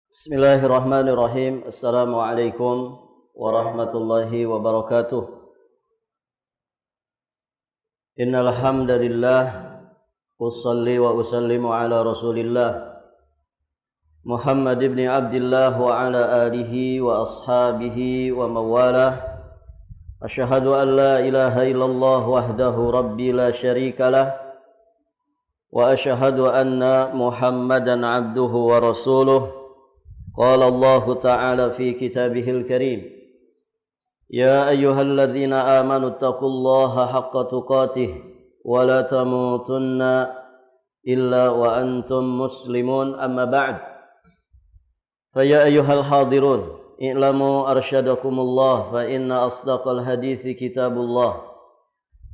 Bismillahirrahmanirrahim. Assalamualaikum warahmatullahi wabarakatuh. Innal hamdalillah usalli wa usallimu ala Rasulillah Muhammad ibn Abdullah wa ala alihi wa ashabihi wa mawalah. Asyhadu an la ilaha illallah wahdahu rabbi la syarikalah wa asyhadu anna Muhammadan abduhu wa rasuluh. Qala Allah Ta'ala fi kitabihil karim, Ya ayyuhalladzina amanu taqullaha haqqa tuqatih wa la tamutunna illa wa antum muslimun, amma ba'd. Faya ayyuhal hadirun, i'lamu arsyadakumullah fa inna asdaqal hadithi kitabullah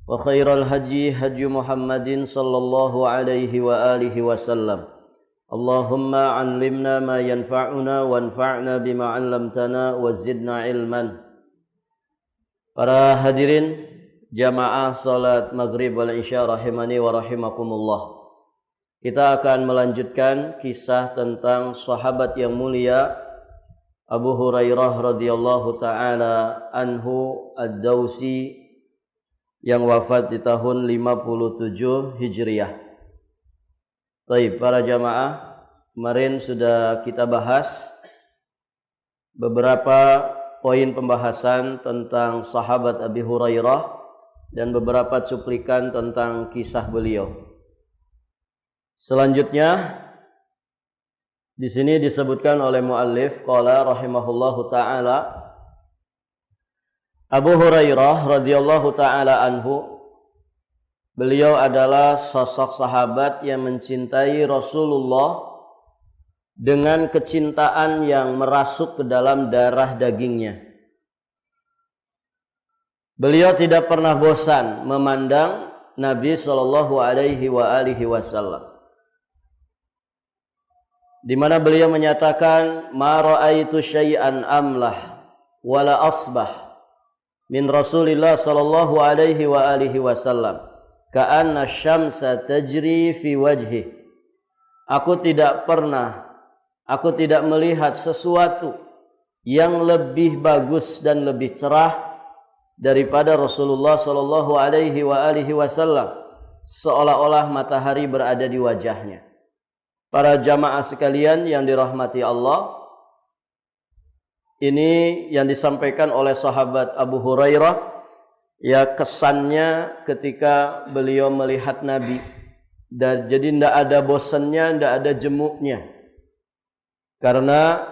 wa khairal hadyi hadyu Muhammadin sallallahu alaihi wa alihi wasallam. Allahumma 'allimna ma yanfa'una wanfa'na bima 'allamtana wa zidna ilman. Para hadirin jamaah salat maghrib wal isya rahimani wa rahimakumullah. Kita akan melanjutkan kisah tentang sahabat yang mulia Abu Hurairah radhiyallahu taala anhu ad-Dausi yang wafat di tahun 57 Hijriah. Baik, para jamaah, kemarin sudah kita bahas beberapa poin pembahasan tentang sahabat Abi Hurairah dan beberapa cuplikan tentang kisah beliau. Selanjutnya di sini disebutkan oleh muallif qala rahimahullahu taala, Abu Hurairah radhiyallahu taala anhu, beliau adalah sosok sahabat yang mencintai Rasulullah dengan kecintaan yang merasuk ke dalam darah dagingnya. Beliau tidak pernah bosan memandang Nabi sallallahu alaihi wasallam. Di mana beliau menyatakan, "Ma ra'aitu syai'an amlah wala asbah min Rasulillah sallallahu alaihi wasallam. Ka'anna syamsa tajri fi wajhi." Aku tidak melihat sesuatu yang lebih bagus dan lebih cerah daripada Rasulullah sallallahu alaihi wasallam, seolah-olah matahari berada di wajahnya. Para jamaah sekalian yang dirahmati Allah, ini yang disampaikan oleh sahabat Abu Hurairah, ya kesannya ketika beliau melihat Nabi, dan jadi tidak ada bosannya, tidak ada jemuknya, karena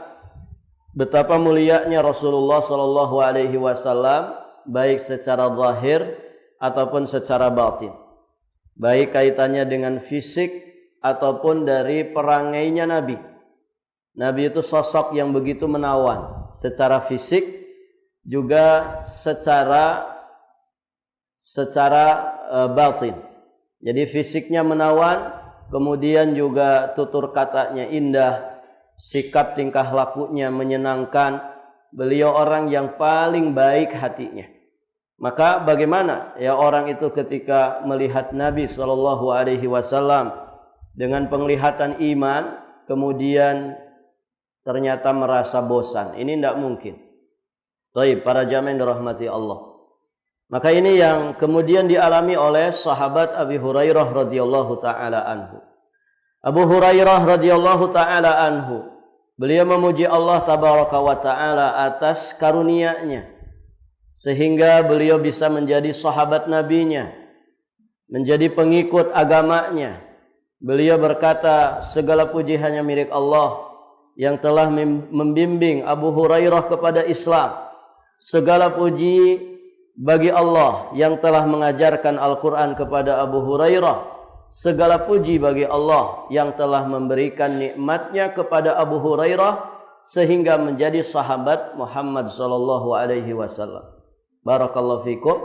betapa mulianya Rasulullah sallallahu alaihi wasallam baik secara zahir ataupun secara batin, baik kaitannya dengan fisik ataupun dari perangainya Nabi. Nabi itu sosok yang begitu menawan secara fisik, juga secara batin. Jadi fisiknya menawan, kemudian juga tutur katanya indah, sikap tingkah lakunya menyenangkan. Beliau orang yang paling baik hatinya. Maka bagaimana ya orang itu ketika melihat Nabi sallallahu alaihi wasallam dengan penglihatan iman, kemudian ternyata merasa bosan? Ini tidak mungkin. Baik, para jamaah yang dirahmati Allah. Maka ini yang kemudian dialami oleh sahabat Abi Hurairah radhiyallahu taala anhu. Abu Hurairah radhiyallahu taala anhu, beliau memuji Allah tabaraka wa taala atas karunia-Nya sehingga beliau bisa menjadi sahabat Nabi-Nya, menjadi pengikut agamanya. Beliau berkata, segala puji hanya milik Allah yang telah membimbing Abu Hurairah kepada Islam. Segala puji bagi Allah yang telah mengajarkan Al-Quran kepada Abu Hurairah. Segala puji bagi Allah yang telah memberikan nikmatnya kepada Abu Hurairah sehingga menjadi sahabat Muhammad sallallahu alaihi wasallam. Barakallahu fikum.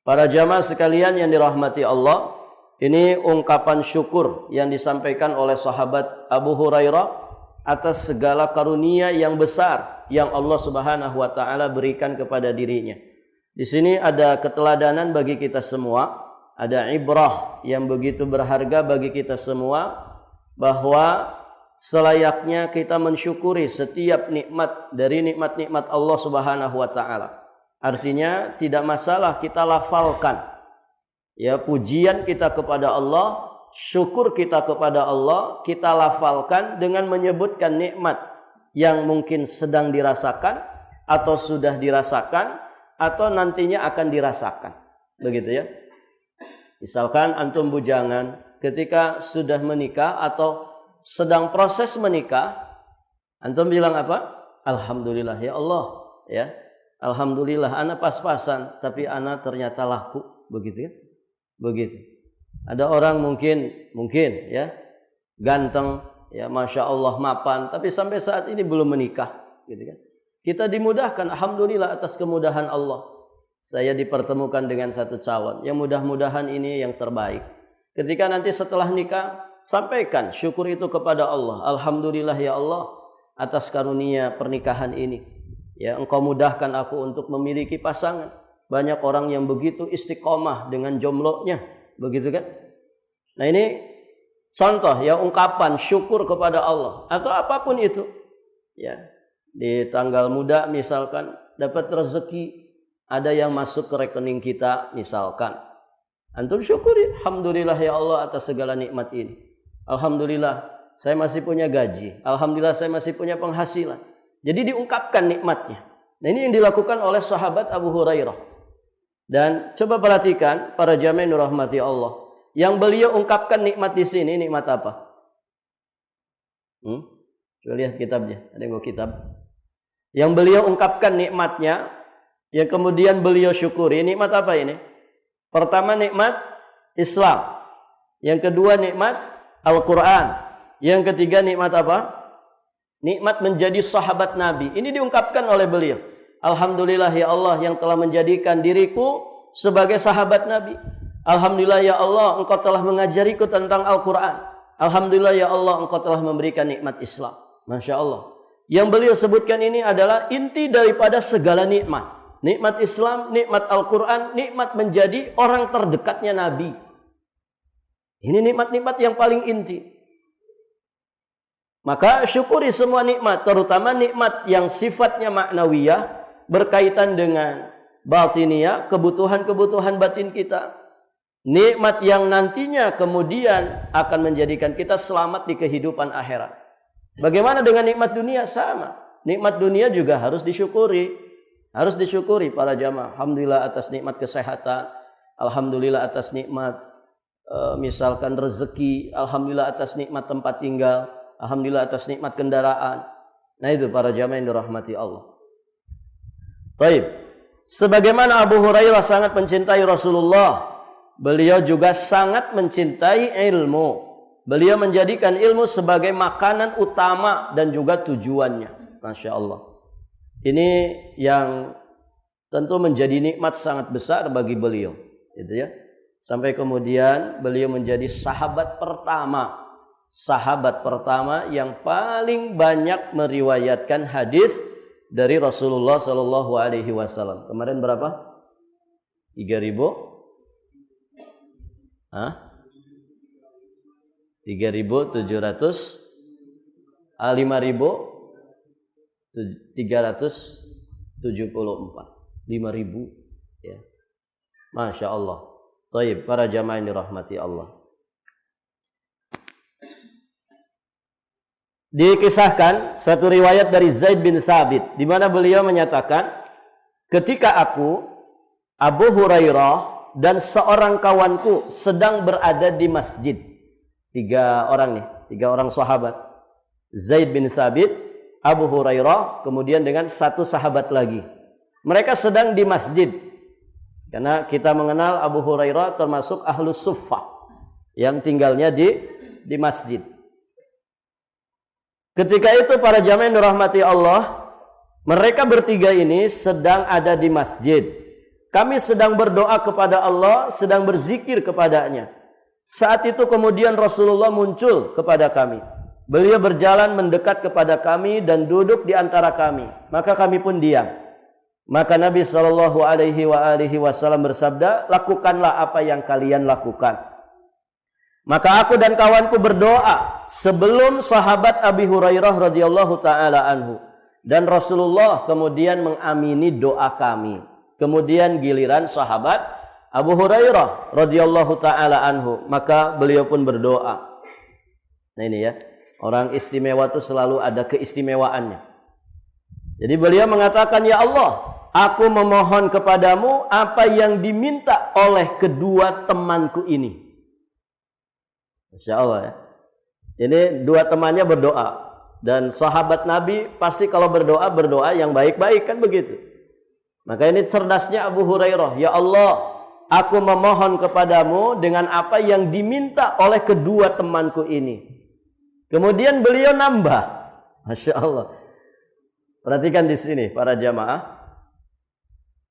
Para jamaah sekalian yang dirahmati Allah, ini ungkapan syukur yang disampaikan oleh sahabat Abu Hurairah atas segala karunia yang besar yang Allah Subhanahu wa taala berikan kepada dirinya. Di sini ada keteladanan bagi kita semua, ada ibrah yang begitu berharga bagi kita semua, bahwa selayaknya kita mensyukuri setiap nikmat dari nikmat-nikmat Allah Subhanahu wa taala. Artinya tidak masalah kita lafalkan ya pujian kita kepada Allah, syukur kita kepada Allah, kita lafalkan dengan menyebutkan nikmat yang mungkin sedang dirasakan atau sudah dirasakan atau nantinya akan dirasakan. Begitu ya. Misalkan antum bujangan ketika sudah menikah atau sedang proses menikah, antum bilang apa? Alhamdulillah ya Allah, ya. Alhamdulillah ana pas-pasan tapi ana ternyata laku, begitu ya. Begitu. Ada orang mungkin ya ganteng, ya Masya Allah mapan, tapi sampai saat ini belum menikah, gitu kan. Kita dimudahkan, alhamdulillah atas kemudahan Allah. Saya dipertemukan dengan satu calon yang mudah-mudahan ini yang terbaik. Ketika nanti setelah nikah, sampaikan syukur itu kepada Allah. Alhamdulillah ya Allah atas karunia pernikahan ini. Ya, Engkau mudahkan aku untuk memiliki pasangan. Banyak orang yang begitu istiqomah dengan jomblonya, begitu kan? Nah ini contoh ya ungkapan syukur kepada Allah atau apapun itu. Ya, di tanggal muda misalkan dapat rezeki, ada yang masuk ke rekening kita misalkan. Antum syukuri, alhamdulillah ya Allah atas segala nikmat ini. Alhamdulillah saya masih punya gaji. Alhamdulillah saya masih punya penghasilan. Jadi diungkapkan nikmatnya. Nah ini yang dilakukan oleh sahabat Abu Hurairah. Dan coba perhatikan para jamaah yang dirahmati Allah. Yang beliau ungkapkan nikmat di sini, nikmat apa? Coba lihat kitabnya. Ada yang mau kitab? Yang beliau ungkapkan nikmatnya, yang kemudian beliau syukuri, nikmat apa ini? Pertama nikmat Islam. Yang kedua nikmat Al-Quran. Yang ketiga nikmat apa? Nikmat menjadi sahabat Nabi. Ini diungkapkan oleh beliau. Alhamdulillah ya Allah yang telah menjadikan diriku sebagai sahabat Nabi. Alhamdulillah ya Allah engkau telah mengajariku tentang Al-Quran. Alhamdulillah ya Allah engkau telah memberikan nikmat Islam. Masya Allah. Yang beliau sebutkan ini adalah inti daripada segala nikmat. Nikmat Islam, nikmat Al-Quran, nikmat menjadi orang terdekatnya Nabi. Ini nikmat-nikmat yang paling inti. Maka syukuri semua nikmat, terutama nikmat yang sifatnya maknawiyah, berkaitan dengan batiniyah, kebutuhan-kebutuhan batin kita. Nikmat yang nantinya kemudian akan menjadikan kita selamat di kehidupan akhirat. Bagaimana dengan nikmat dunia? Sama. Nikmat dunia juga harus disyukuri. Harus disyukuri para jamaah. Alhamdulillah atas nikmat kesehatan. Alhamdulillah atas nikmat misalkan rezeki. Alhamdulillah atas nikmat tempat tinggal. Alhamdulillah atas nikmat kendaraan. Nah itu para jamaah yang dirahmati Allah. Baik. Sebagaimana Abu Hurairah sangat mencintai Rasulullah, beliau juga sangat mencintai ilmu. Beliau menjadikan ilmu sebagai makanan utama dan juga tujuannya. Masya Allah. Ini yang tentu menjadi nikmat sangat besar bagi beliau. Gitu ya. Sampai kemudian beliau menjadi sahabat pertama yang paling banyak meriwayatkan hadis dari Rasulullah Sallallahu Alaihi Wasallam. Kemarin berapa? 3.000? 3.700? 5.374. Ya. Masya Allah. Taib, para jamaah yang dirahmati Allah. Dikisahkan satu riwayat dari Zaid bin Thabit di mana beliau menyatakan, ketika aku, Abu Hurairah dan seorang kawanku sedang berada di masjid. 3 orang nih, 3 orang sahabat. Zaid bin Thabit, Abu Hurairah, kemudian dengan satu sahabat lagi. Mereka sedang di masjid. Karena kita mengenal Abu Hurairah termasuk ahlus suffah yang tinggalnya di masjid. Ketika itu para jamaah yang dirahmati Allah, mereka bertiga ini sedang ada di masjid. Kami sedang berdoa kepada Allah, sedang berzikir kepadanya. Saat itu kemudian Rasulullah muncul kepada kami. Beliau berjalan mendekat kepada kami dan duduk di antara kami. Maka kami pun diam. Maka Nabi SAW bersabda, lakukanlah apa yang kalian lakukan. Maka aku dan kawanku berdoa sebelum sahabat Abi Hurairah radhiyallahu taala anhu, dan Rasulullah kemudian mengamini doa kami. Kemudian giliran sahabat Abu Hurairah radhiyallahu taala anhu, maka beliau pun berdoa. Nah ini ya, orang istimewa itu selalu ada keistimewaannya. Jadi beliau mengatakan, ya Allah, aku memohon kepadamu apa yang diminta oleh kedua temanku ini. Masya Allah ya. Ini dua temannya berdoa. Dan sahabat Nabi pasti kalau berdoa yang baik-baik, kan begitu. Maka ini cerdasnya Abu Hurairah. Ya Allah, aku memohon kepadamu dengan apa yang diminta oleh kedua temanku ini. Kemudian beliau nambah. Masya Allah. Perhatikan di sini para jamaah.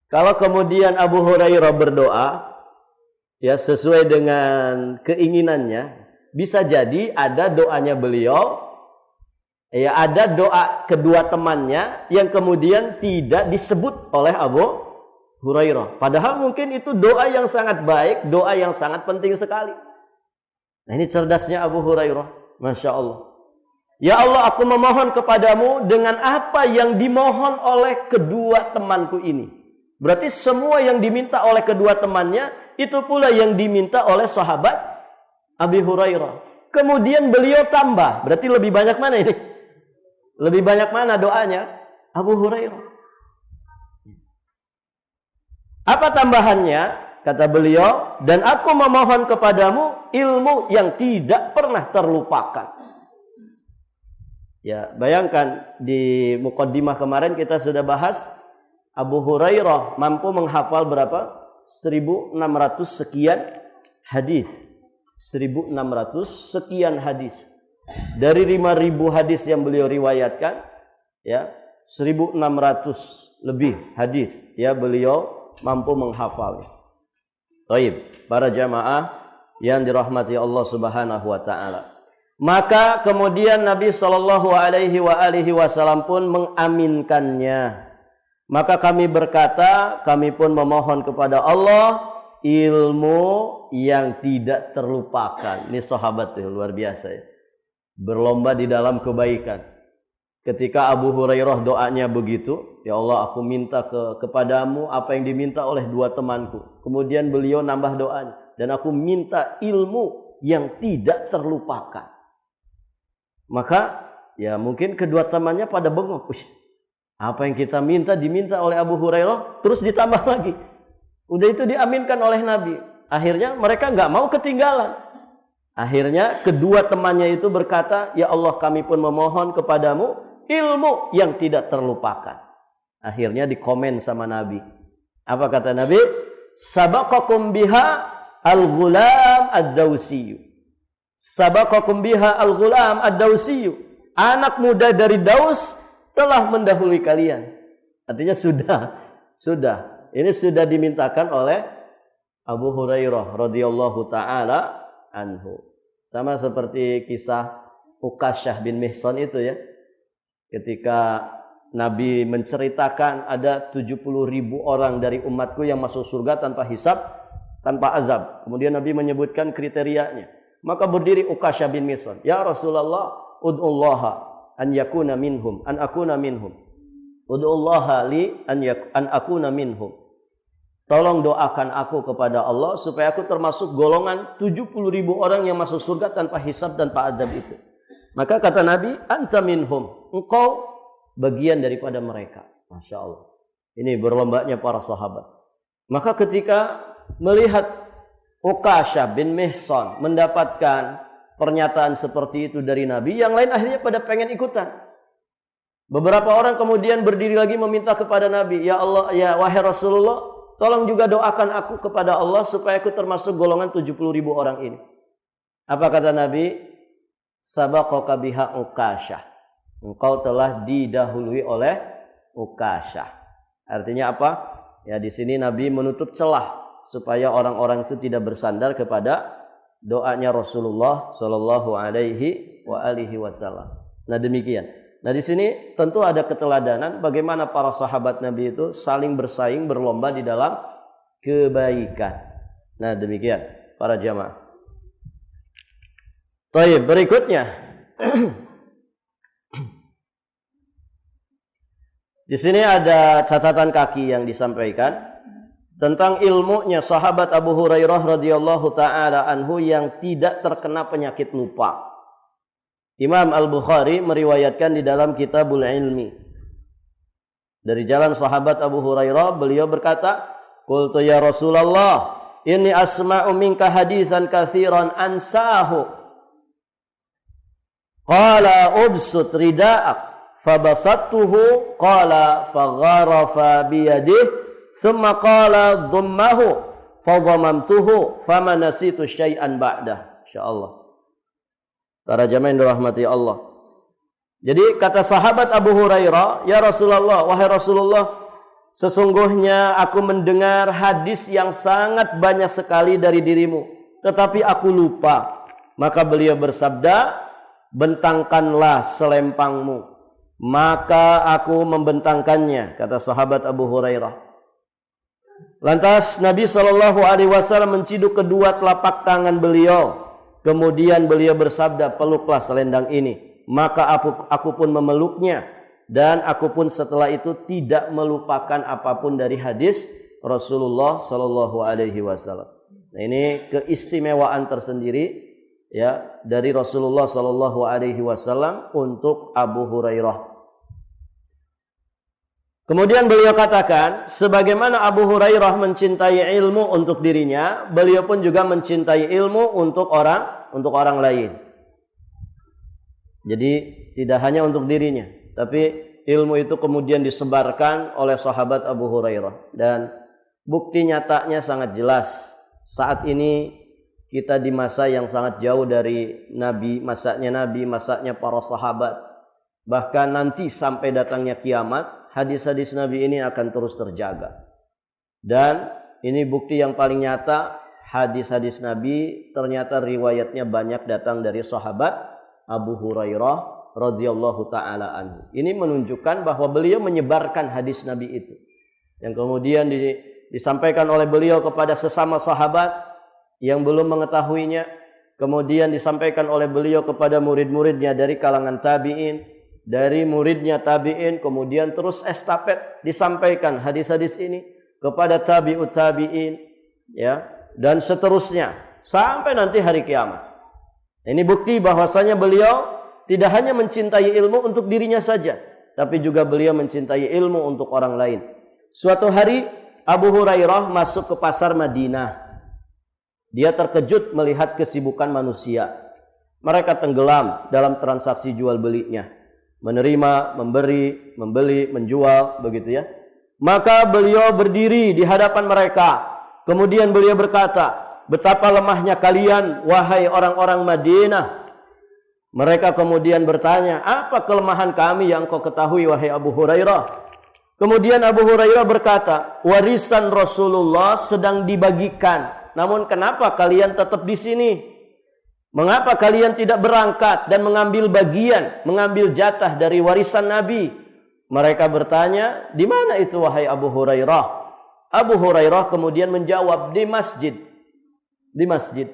Kalau kemudian Abu Hurairah berdoa, ya sesuai dengan keinginannya, bisa jadi ada doanya beliau, ya ada doa kedua temannya yang kemudian tidak disebut oleh Abu Hurairah. Padahal mungkin itu doa yang sangat baik, doa yang sangat penting sekali. Nah ini cerdasnya Abu Hurairah, Masya Allah. Ya Allah, aku memohon kepadamu dengan apa yang dimohon oleh kedua temanku ini. Berarti semua yang diminta oleh kedua temannya, itu pula yang diminta oleh sahabat Abi Hurairah. Kemudian beliau tambah. Berarti lebih banyak mana ini? Lebih banyak mana doanya? Abu Hurairah. Apa tambahannya? Kata beliau, dan aku memohon kepadamu ilmu yang tidak pernah terlupakan. Ya, bayangkan di muqaddimah kemarin kita sudah bahas Abu Hurairah mampu menghafal berapa? 1600 sekian hadis. 1600 sekian hadis. Dari 5000 hadis yang beliau riwayatkan, ya, 1600 lebih hadis ya beliau mampu menghafal. Baik, para jamaah yang dirahmati Allah Subhanahu wa taala. Maka kemudian Nabi sallallahu alaihi wasallam pun mengaminkannya. Maka kami berkata, kami pun memohon kepada Allah ilmu yang tidak terlupakan. Ini sahabat tuh, luar biasa ya. Berlomba di dalam kebaikan. Ketika Abu Hurairah doanya begitu, ya Allah, aku minta kepadamu apa yang diminta oleh dua temanku. Kemudian beliau nambah doanya, dan aku minta ilmu yang tidak terlupakan. Maka ya mungkin kedua temannya pada bengok. Apa yang kita minta diminta oleh Abu Hurairah, terus ditambah lagi. Udah itu diaminkan oleh Nabi. Akhirnya mereka nggak mau ketinggalan. Akhirnya kedua temannya itu berkata, ya Allah, kami pun memohon kepadamu ilmu yang tidak terlupakan. Akhirnya dikomen sama Nabi. Apa kata Nabi? Sabaqakum biha al-ghulam ad-dawsiyu. Sabaqakum biha al-ghulam ad-dawsiyu. Anak muda dari Daus telah mendahului kalian. Artinya sudah. Ini sudah dimintakan oleh Abu Hurairah radhiyallahu taala anhu. Sama seperti kisah Uqasyah bin Mihsan itu ya. Ketika Nabi menceritakan ada 70.000 orang dari umatku yang masuk surga tanpa hisab, tanpa azab. Kemudian Nabi menyebutkan kriterianya. Maka berdiri Uqasyah bin Mihsan, ya Rasulullah, ud'ullaha an yakuna minhum, an akuna minhum. Ud'ullaha li an akuna minhum. Tolong doakan aku kepada Allah supaya aku termasuk golongan 70.000 orang yang masuk surga tanpa hisab dan tanpa azab itu. Maka kata Nabi, anta minhum, engkau bagian daripada mereka. Masya Allah. Ini berlombanya para sahabat. Maka ketika melihat Uqasyah bin Mihsan mendapatkan pernyataan seperti itu dari Nabi, yang lain akhirnya pada pengen ikutan. Beberapa orang kemudian berdiri lagi meminta kepada Nabi, ya Allah, ya wahai Rasulullah, tolong juga doakan aku kepada Allah supaya aku termasuk golongan 70.000 orang ini. Apa kata Nabi? Sabaqaka biha Uqasyah. Engkau telah didahului oleh Uqasyah. Artinya apa? Ya di sini Nabi menutup celah supaya orang-orang itu tidak bersandar kepada doanya Rasulullah sallallahu alaihi wasallam. Nah demikian. Nah di sini tentu ada keteladanan bagaimana para sahabat Nabi itu saling bersaing berlomba di dalam kebaikan. Nah demikian para jamaah. Baik, berikutnya. Di sini ada catatan kaki yang disampaikan tentang ilmunya sahabat Abu Hurairah radhiyallahu taala anhu yang tidak terkena penyakit lupa. Imam Al-Bukhari meriwayatkan di dalam Kitabul Ilmi dari jalan sahabat Abu Hurairah, beliau berkata, "Qultu ya Rasulullah, inni asma'u minka haditsan katsiran ansahu." Qala ubsut rida'ak fabasattuhu qala fagharafa biyadihi thumma qala dhummahu fadhamamtuhu fama nasitu syai'an ba'dah. Insyaallah. Para jamaah yang dirahmati Allah. Jadi kata sahabat Abu Hurairah, "Ya Rasulullah, wahai Rasulullah, sesungguhnya aku mendengar hadis yang sangat banyak sekali dari dirimu, tetapi aku lupa." Maka beliau bersabda, "Bentangkanlah selempangmu." Maka aku membentangkannya, kata sahabat Abu Hurairah. Lantas Nabi SAW menciduk kedua telapak tangan beliau. Kemudian beliau bersabda, "Peluklah selendang ini." Maka aku pun memeluknya, dan aku pun setelah itu tidak melupakan apapun dari hadis Rasulullah SAW. Nah, ini keistimewaan tersendiri ya dari Rasulullah SAW untuk Abu Hurairah. Kemudian beliau katakan, sebagaimana Abu Hurairah mencintai ilmu untuk dirinya, beliau pun juga mencintai ilmu untuk orang lain. Jadi tidak hanya untuk dirinya, tapi ilmu itu kemudian disebarkan oleh sahabat Abu Hurairah. Dan bukti nyatanya sangat jelas. Saat ini kita di masa yang sangat jauh dari Nabi, masanya para sahabat. Bahkan nanti sampai datangnya kiamat, hadis-hadis Nabi ini akan terus terjaga. Dan ini bukti yang paling nyata, hadis-hadis Nabi ternyata riwayatnya banyak datang dari sahabat Abu Hurairah radhiyallahu taala anhu. Ini menunjukkan bahwa beliau menyebarkan hadis Nabi itu, yang kemudian disampaikan oleh beliau kepada sesama sahabat yang belum mengetahuinya, kemudian disampaikan oleh beliau kepada murid-muridnya dari kalangan tabi'in, dari muridnya tabi'in, kemudian terus estafet disampaikan hadis-hadis ini kepada tabi'ut tabi'in, ya, dan seterusnya sampai nanti hari kiamat. Ini bukti bahwasanya beliau tidak hanya mencintai ilmu untuk dirinya saja, tapi juga beliau mencintai ilmu untuk orang lain. Suatu hari Abu Hurairah masuk ke pasar Madinah. Dia terkejut melihat kesibukan manusia. Mereka tenggelam dalam transaksi jual belinya, menerima, memberi, membeli, menjual, begitu ya. Maka beliau berdiri di hadapan mereka. Kemudian beliau berkata, "Betapa lemahnya kalian, wahai orang-orang Madinah." Mereka kemudian bertanya, "Apa kelemahan kami yang kau ketahui, wahai Abu Hurairah?" Kemudian Abu Hurairah berkata, "Warisan Rasulullah sedang dibagikan. Namun kenapa kalian tetap di sini? Mengapa kalian tidak berangkat dan mengambil bagian, mengambil jatah dari warisan Nabi?" Mereka bertanya, "Di mana itu, wahai Abu Hurairah?" Abu Hurairah kemudian menjawab, "Di masjid." Di masjid.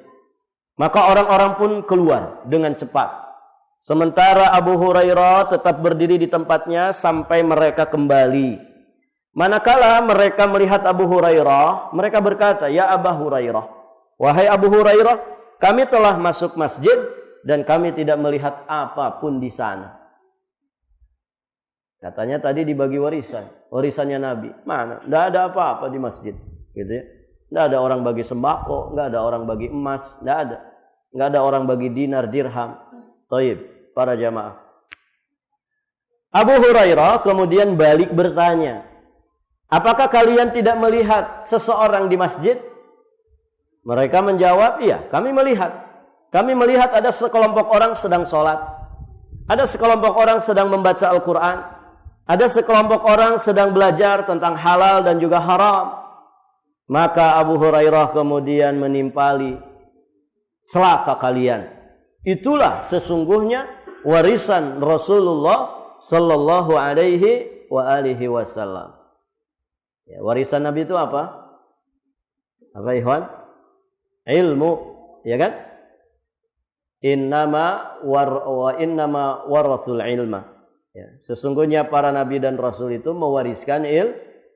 Maka orang-orang pun keluar dengan cepat. Sementara Abu Hurairah tetap berdiri di tempatnya sampai mereka kembali. Manakala mereka melihat Abu Hurairah, mereka berkata, "Ya Abu Hurairah, wahai Abu Hurairah, kami telah masuk masjid dan kami tidak melihat apapun di sana." Katanya tadi dibagi warisannya Nabi. Mana? Tidak ada apa-apa di masjid, gitu ya. Tidak ada orang bagi sembako, tidak ada orang bagi emas, tidak ada. Tidak ada orang bagi dinar, dirham. Taib, para jamaah. Abu Hurairah kemudian balik bertanya, "Apakah kalian tidak melihat seseorang di masjid?" Mereka menjawab, "Iya, kami melihat. Kami melihat ada sekelompok orang sedang sholat. Ada sekelompok orang sedang membaca Al-Quran. Ada sekelompok orang sedang belajar tentang halal dan juga haram." Maka Abu Hurairah kemudian menimpali, "Celaka kalian. Itulah sesungguhnya warisan Rasulullah sallallahu alaihi wa alihi wasallam." Ya, warisan Nabi itu apa? Apa, ikhwan? Ilmu, ya kan? innama warathul ilma. Ya, sesungguhnya para nabi dan rasul itu mewariskan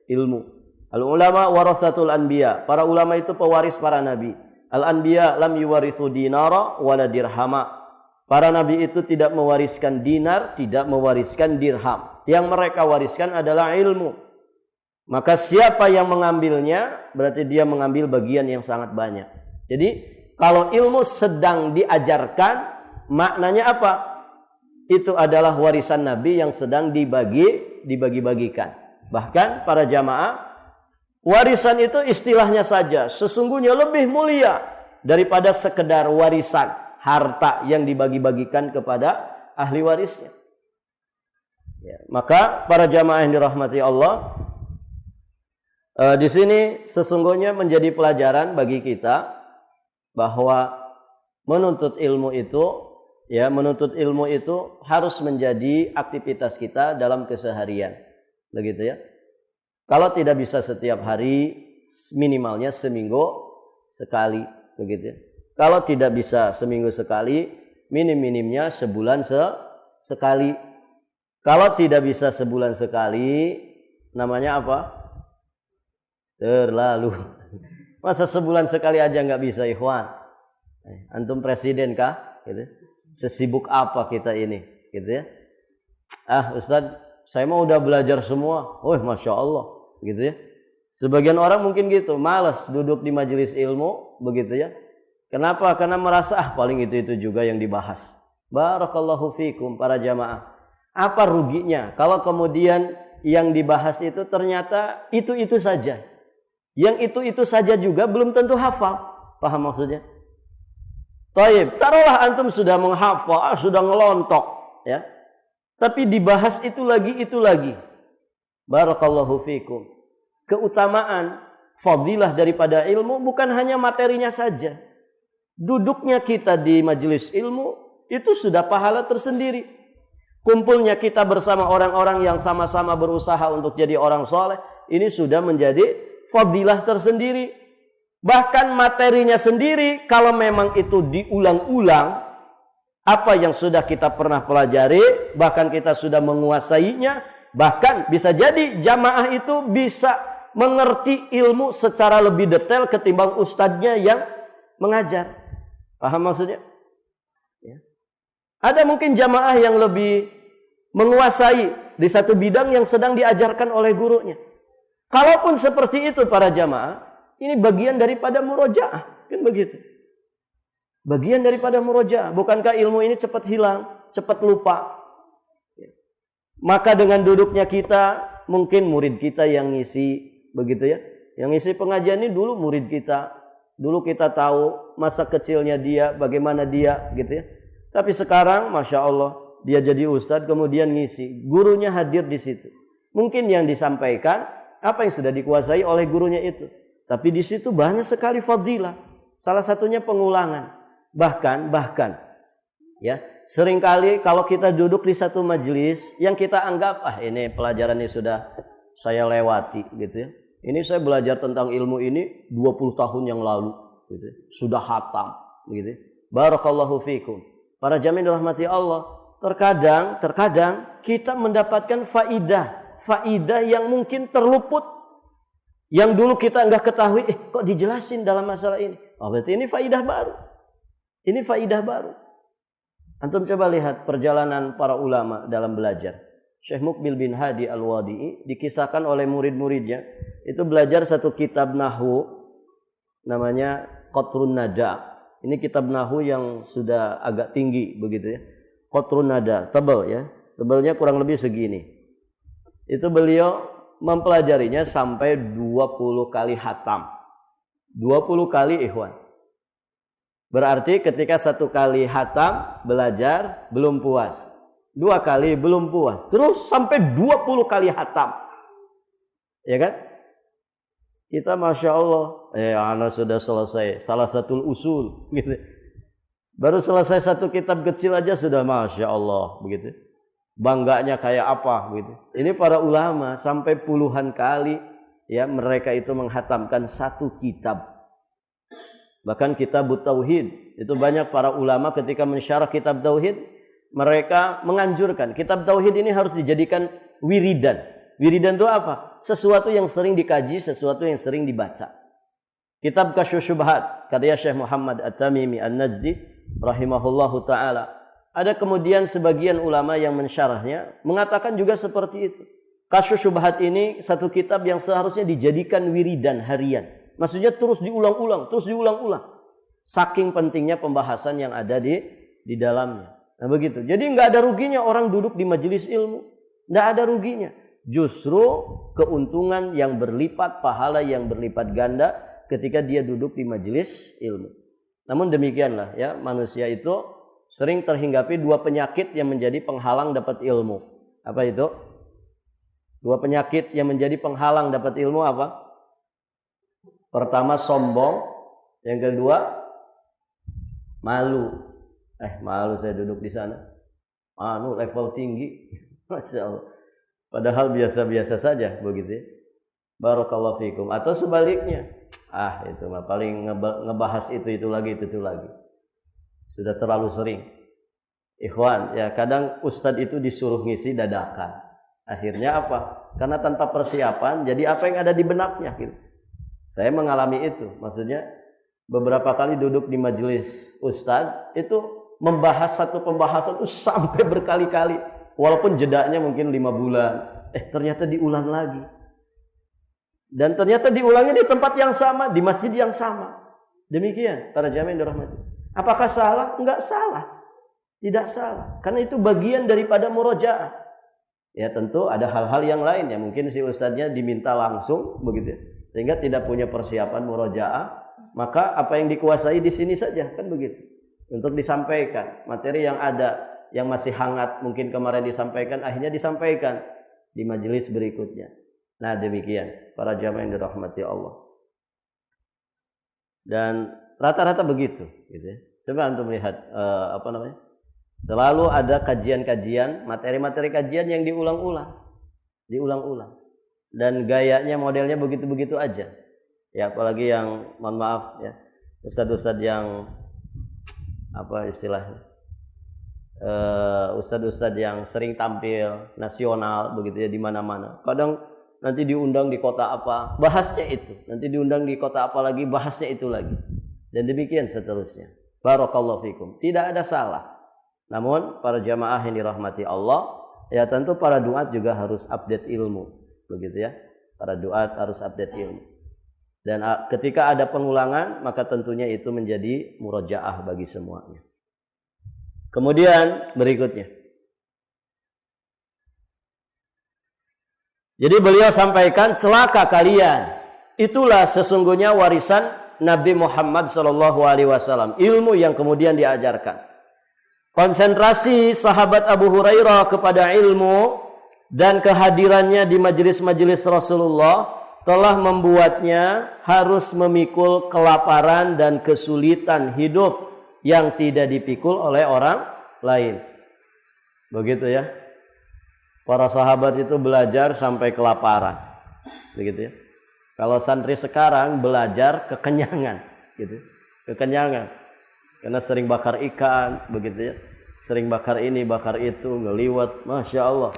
ilmu. Al ulama warasatul anbiya. Para ulama itu pewaris para nabi. Al anbiya lam yuwarithu dinara wala dirhama. Para nabi itu tidak mewariskan dinar, tidak mewariskan dirham. Yang mereka wariskan adalah ilmu. Maka siapa yang mengambilnya, berarti dia mengambil bagian yang sangat banyak. Jadi, kalau ilmu sedang diajarkan, maknanya apa? Itu adalah warisan Nabi yang sedang dibagi-bagikan. Bahkan para jamaah, warisan itu istilahnya saja sesungguhnya lebih mulia daripada sekedar warisan harta yang dibagi-bagikan kepada ahli warisnya. Ya, maka para jamaah yang dirahmati Allah, di sini sesungguhnya menjadi pelajaran bagi kita bahwa menuntut ilmu itu harus menjadi aktivitas kita dalam keseharian, begitu ya. Kalau tidak bisa setiap hari, minimalnya seminggu sekali, begitu ya. Kalau tidak bisa seminggu sekali, minim-minimnya sebulan sekali. Kalau tidak bisa sebulan sekali, namanya apa? Terlalu. Masa sebulan sekali aja nggak bisa, ikhwan? Antum presiden kah? Gitu. Sesibuk apa kita ini? Gitu ya. Ustaz, saya mau udah belajar semua. Oh, masya Allah, gitu ya. Sebagian orang mungkin gitu, malas duduk di majelis ilmu, begitu ya. Kenapa? Karena merasa paling itu juga yang dibahas. Barakallahu fikum para jamaah. Apa ruginya kalau kemudian yang dibahas itu ternyata itu saja. Yang itu saja juga belum tentu hafal. Paham maksudnya? Taib, taruhlah antum sudah menghafal, sudah ngelontok, ya. Tapi dibahas itu lagi. Barakallahu fikum. Keutamaan, fadilah daripada ilmu bukan hanya materinya saja. Duduknya kita di majelis ilmu itu sudah pahala tersendiri. Kumpulnya kita bersama orang-orang yang sama-sama berusaha untuk jadi orang soleh, ini sudah menjadi fadilah tersendiri. Bahkan materinya sendiri, kalau memang itu diulang-ulang, apa yang sudah kita pernah pelajari, bahkan kita sudah menguasainya, bahkan bisa jadi jamaah itu bisa mengerti ilmu secara lebih detail ketimbang ustadznya yang mengajar. Paham maksudnya? Ya. Ada mungkin jamaah yang lebih menguasai di satu bidang yang sedang diajarkan oleh gurunya. Kalaupun seperti itu para jamaah, ini bagian daripada murojaah, kan begitu. Bagian daripada murojaah. Bukankah ilmu ini cepat hilang, cepat lupa? Ya. Maka dengan duduknya kita, mungkin murid kita yang ngisi, begitu ya. Yang ngisi pengajian ini dulu murid kita. Dulu kita tahu masa kecilnya dia, bagaimana dia, gitu ya. Tapi sekarang, masya Allah, dia jadi ustadz, kemudian ngisi. Gurunya hadir di situ. Mungkin yang disampaikan apa yang sudah dikuasai oleh gurunya itu. Tapi di situ banyak sekali fadilah. Salah satunya pengulangan. Bahkan, ya, seringkali kalau kita duduk di satu majelis yang kita anggap ini pelajaran ini sudah saya lewati, gitu ya. Ini saya belajar tentang ilmu ini 20 tahun yang lalu, gitu. Sudah hatam, gitu. Barakallahu fikum. Para jamaah dirahmati Allah, terkadang kita mendapatkan faidah yang mungkin terluput, yang dulu kita enggak ketahui, kok dijelasin dalam masalah ini. Berarti ini faidah baru. Ini faidah baru. Antum coba lihat perjalanan para ulama dalam belajar. Syekh Muqbil bin Hadi Al-Wadi'i dikisahkan oleh murid-muridnya, itu belajar satu kitab nahwu namanya Qatrun Nada. Ini kitab nahwu yang sudah agak tinggi begitu ya. Qatrun Nada, tebal ya. Tebalnya kurang lebih segini. Itu beliau mempelajarinya sampai 20 kali khatam. 20 kali ikhwan. Berarti ketika satu kali khatam belajar belum puas. 2 kali belum puas. Terus sampai 20 kali khatam. Ya kan? Kita masya Allah, anak sudah selesai salah satu usul, gitu. Baru selesai satu kitab kecil aja sudah masya Allah, begitu. Bangganya kayak apa, gitu. Ini para ulama sampai puluhan kali, ya mereka itu menghatamkan satu kitab. Bahkan kitab tauhid, itu banyak para ulama ketika mensyarah kitab tauhid, mereka menganjurkan kitab tauhid ini harus dijadikan wiridan. Wiridan itu apa? Sesuatu yang sering dikaji, sesuatu yang sering dibaca. Kitab Kasyfus Syubhat karya Syekh Muhammad At-Tamimi An-Najdi rahimahullahu taala. Ada kemudian sebagian ulama yang mensyarahnya mengatakan juga seperti itu. Kasyfus Syubhat ini satu kitab yang seharusnya dijadikan wiridan harian. Maksudnya terus diulang-ulang, terus diulang-ulang. Saking pentingnya pembahasan yang ada di dalamnya. Nah begitu. Jadi nggak ada ruginya orang duduk di majelis ilmu. Nggak ada ruginya. Justru keuntungan yang berlipat, pahala yang berlipat ganda ketika dia duduk di majelis ilmu. Namun demikianlah ya, manusia itu sering terhinggapi dua penyakit yang menjadi penghalang dapat ilmu. Apa itu? Dua penyakit yang menjadi penghalang dapat ilmu apa? Pertama sombong, yang kedua malu. Malu saya duduk di sana. Level tinggi. Masya Allah. Padahal biasa-biasa saja begitu ya. Barakallahu fikum. Atau sebaliknya. Itu mah paling ngebahas itu lagi. Sudah terlalu sering. Ikhwan, ya kadang ustadz itu disuruh ngisi dadakan. Akhirnya apa? Karena tanpa persiapan, jadi apa yang ada di benaknya gitu. Saya mengalami itu, maksudnya beberapa kali duduk di majelis ustadz itu membahas satu pembahasan itu sampai berkali-kali, walaupun jedanya mungkin 5 bulan, ternyata diulang lagi, dan ternyata diulangnya di tempat yang sama, di masjid yang sama. Demikian para jamaah yang dirahmati. Apakah salah? Enggak salah, tidak salah, karena itu bagian daripada murojaah. Ya tentu ada hal-hal yang lain ya, mungkin si ustadznya diminta langsung begitu ya. Sehingga tidak punya persiapan murojaah, maka apa yang dikuasai di sini saja kan begitu. Untuk disampaikan materi yang ada yang masih hangat mungkin kemarin disampaikan, akhirnya disampaikan di majelis berikutnya. Nah demikian para jamaah yang dirahmati Allah. Dan rata-rata begitu, gitu ya. Coba antum lihat selalu ada kajian-kajian, materi-materi kajian yang diulang-ulang. Dan gayanya modelnya begitu-begitu aja. Ya apalagi yang mohon maaf ya, ustadz-ustadz yang ustadz-ustadz yang sering tampil nasional begitu ya di mana-mana. Kadang nanti diundang di kota apa, bahasnya itu. Nanti diundang di kota apa lagi, bahasnya itu lagi. Dan demikian seterusnya. Barakallahu fikum. Tidak ada salah. Namun para jamaah yang dirahmati Allah, ya tentu para duat juga harus update ilmu. Begitu ya, para duat harus update ilmu. Dan ketika ada pengulangan, maka tentunya itu menjadi murojaah bagi semuanya. Kemudian berikutnya, jadi beliau sampaikan, celaka kalian, itulah sesungguhnya warisan Nabi Muhammad SAW, ilmu yang kemudian diajarkan. Konsentrasi sahabat Abu Hurairah kepada ilmu dan kehadirannya di majelis-majelis Rasulullah telah membuatnya harus memikul kelaparan dan kesulitan hidup yang tidak dipikul oleh orang lain. Begitu ya. Para sahabat itu belajar sampai kelaparan. Begitu ya. Kalau santri sekarang belajar kekenyangan, gitu. Kekenyangan. Karena sering bakar ikan, begitu ya. Sering bakar ini, bakar itu, ngeliwat, Masya Allah.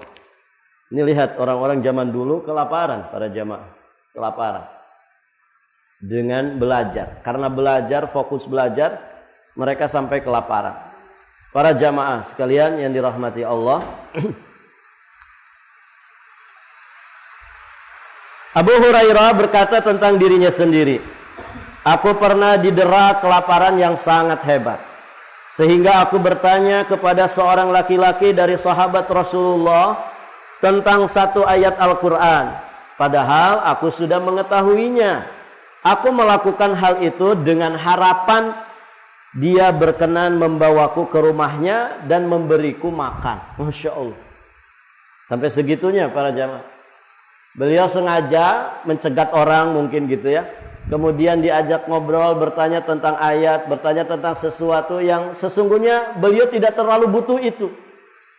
Ini lihat orang-orang zaman dulu kelaparan para jamaah, kelaparan dengan belajar. Karena belajar, fokus belajar, mereka sampai kelaparan. Para jamaah sekalian yang dirahmati Allah, Abu Hurairah berkata tentang dirinya sendiri, aku pernah didera kelaparan yang sangat hebat, sehingga aku bertanya kepada seorang laki-laki dari sahabat Rasulullah tentang satu ayat Al-Quran, padahal aku sudah mengetahuinya. Aku melakukan hal itu dengan harapan dia berkenan membawaku ke rumahnya dan memberiku makan. Masya Allah. Sampai segitunya para jamaah. Beliau sengaja mencegat orang mungkin gitu ya. Kemudian diajak ngobrol, bertanya tentang ayat, bertanya tentang sesuatu yang sesungguhnya beliau tidak terlalu butuh itu.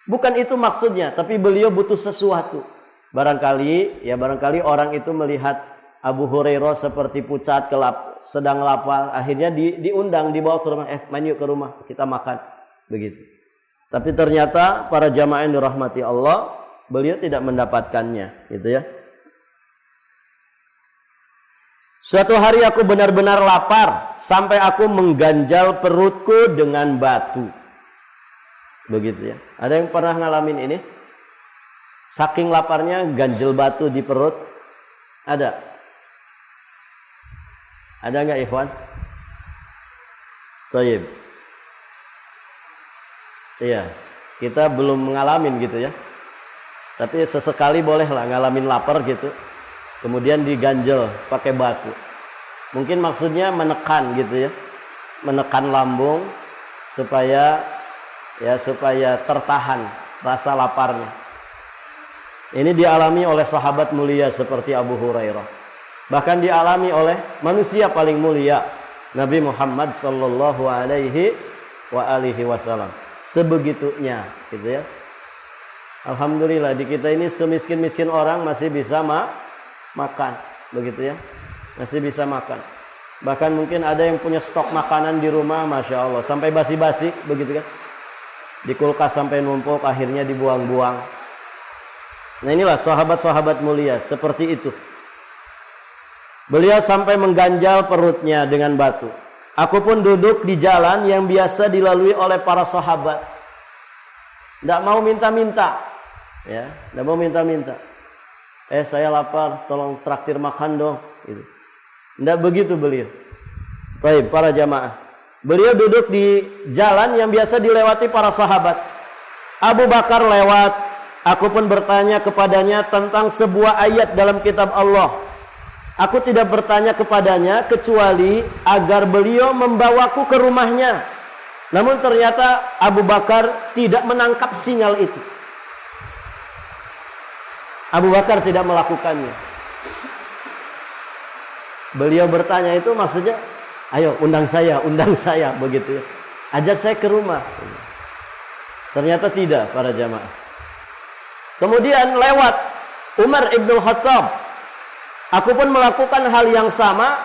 Bukan itu maksudnya, tapi beliau butuh sesuatu. Barangkali orang itu melihat Abu Hurairah seperti pucat, sedang lapar, akhirnya diundang, dibawa ke rumah, main yuk ke rumah, kita makan. Begitu. Tapi ternyata para jamaah yang dirahmati Allah, beliau tidak mendapatkannya, gitu ya. Suatu hari aku benar-benar lapar sampai aku mengganjal perutku dengan batu. Begitu ya. Ada yang pernah ngalamin ini? Saking laparnya ganjel batu di perut? Ada? Ada nggak ikhwan? Thayyib. Iya, kita belum ngalamin gitu ya. Tapi sesekali bolehlah ngalamin lapar gitu. Kemudian diganjel pakai batu. Mungkin maksudnya menekan gitu ya. Menekan lambung supaya tertahan rasa laparnya. Ini dialami oleh sahabat mulia seperti Abu Hurairah. Bahkan dialami oleh manusia paling mulia, Nabi Muhammad sallallahu alaihi wasallam. Sebegitunya gitu ya. Alhamdulillah di kita ini semiskin-miskin orang masih bisa makan, begitu ya. Masih bisa makan. Bahkan mungkin ada yang punya stok makanan di rumah, Masya Allah, sampai basi-basi, begitu kan. Di kulkas sampai numpuk, akhirnya dibuang-buang. Nah inilah sahabat-sahabat mulia, seperti itu. Beliau sampai mengganjal perutnya dengan batu. Aku pun duduk di jalan yang biasa dilalui oleh para sahabat. Tidak mau minta-minta. Ya, tidak mau minta-minta. Saya lapar, tolong traktir makan dong. Gitu. Tidak begitu beliau. Baik, para jamaah. Beliau duduk di jalan yang biasa dilewati para sahabat. Abu Bakar lewat. Aku pun bertanya kepadanya tentang sebuah ayat dalam kitab Allah. Aku tidak bertanya kepadanya kecuali agar beliau membawaku ke rumahnya. Namun ternyata Abu Bakar tidak menangkap sinyal itu. Abu Bakar tidak melakukannya. Beliau bertanya itu maksudnya, ayo undang saya, begitu ya. Ajak saya ke rumah. Ternyata tidak, para jamaah. Kemudian lewat Umar ibn Khattab. Aku pun melakukan hal yang sama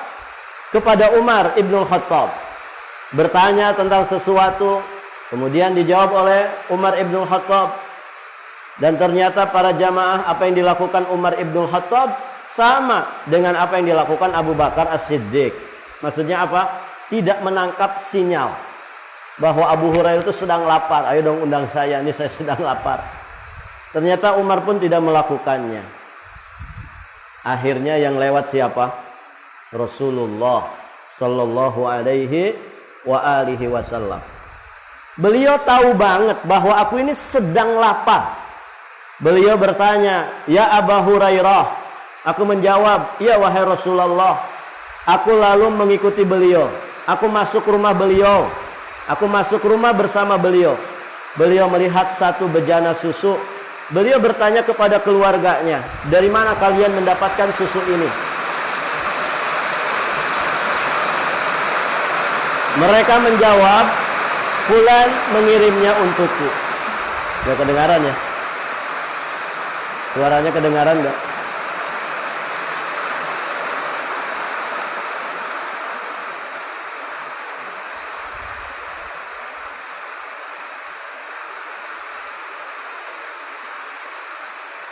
kepada Umar ibn Khattab. Bertanya tentang sesuatu, kemudian dijawab oleh Umar ibn Khattab. Dan ternyata para jamaah, apa yang dilakukan Umar ibn Khattab sama dengan apa yang dilakukan Abu Bakar As-Siddiq. Maksudnya apa? Tidak menangkap sinyal bahwa Abu Hurairah itu sedang lapar. Ayo dong undang saya, ini saya sedang lapar. Ternyata Umar pun tidak melakukannya. Akhirnya yang lewat siapa? Rasulullah sallallahu alaihi wasallam. Beliau tahu banget bahwa aku ini sedang lapar. Beliau bertanya, "Ya Abu Hurairah." Aku menjawab, "Ya wahai Rasulullah." Aku lalu mengikuti beliau. Aku masuk rumah beliau. Aku masuk rumah bersama beliau. Beliau melihat satu bejana susu. Beliau bertanya kepada keluarganya, "Dari mana kalian mendapatkan susu ini?" Mereka menjawab, "Fulan mengirimnya untukku." Gak kedengaran ya? Suaranya kedengaran gak?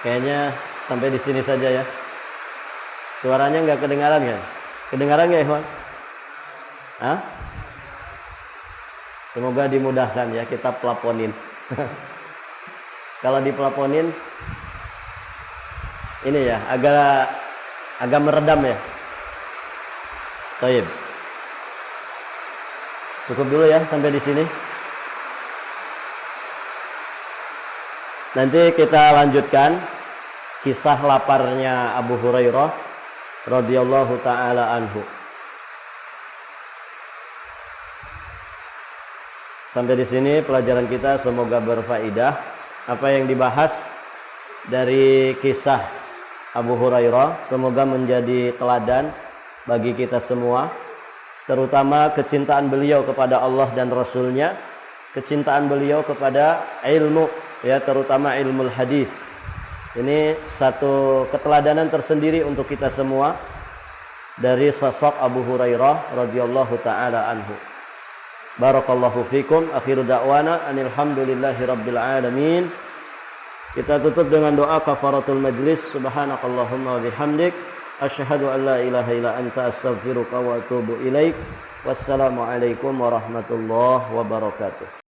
Kayaknya sampai di sini saja ya. Suaranya nggak kedengaran kan? Kedengaran nggak, Ikhwan? Hah? Semoga dimudahkan ya, kita pelaponin. Kalau dipelaponin, ini ya agak meredam ya. Baik. Cukup dulu ya sampai di sini. Nanti kita lanjutkan kisah laparnya Abu Hurairah radhiyallahu taala anhu. Sampai di sini pelajaran kita, semoga berfaedah. Apa yang dibahas dari kisah Abu Hurairah semoga menjadi teladan bagi kita semua, terutama kecintaan beliau kepada Allah dan Rasul-Nya, kecintaan beliau kepada ilmu, ya, terutama ilmu hadis. Ini satu keteladanan tersendiri untuk kita semua. dari sosok Abu Hurairah radhiyallahu taala anhu. Barakallahu fikum. Akhiru da'wana alhamdulillahi rabbil alamin. Kita tutup dengan doa kafaratul majlis. Subhanakallahumma wa bihamdik asyhadu an la ilaha illa anta astaghfiruka wa atubu ilaik. Wassalamualaikum warahmatullahi wabarakatuh.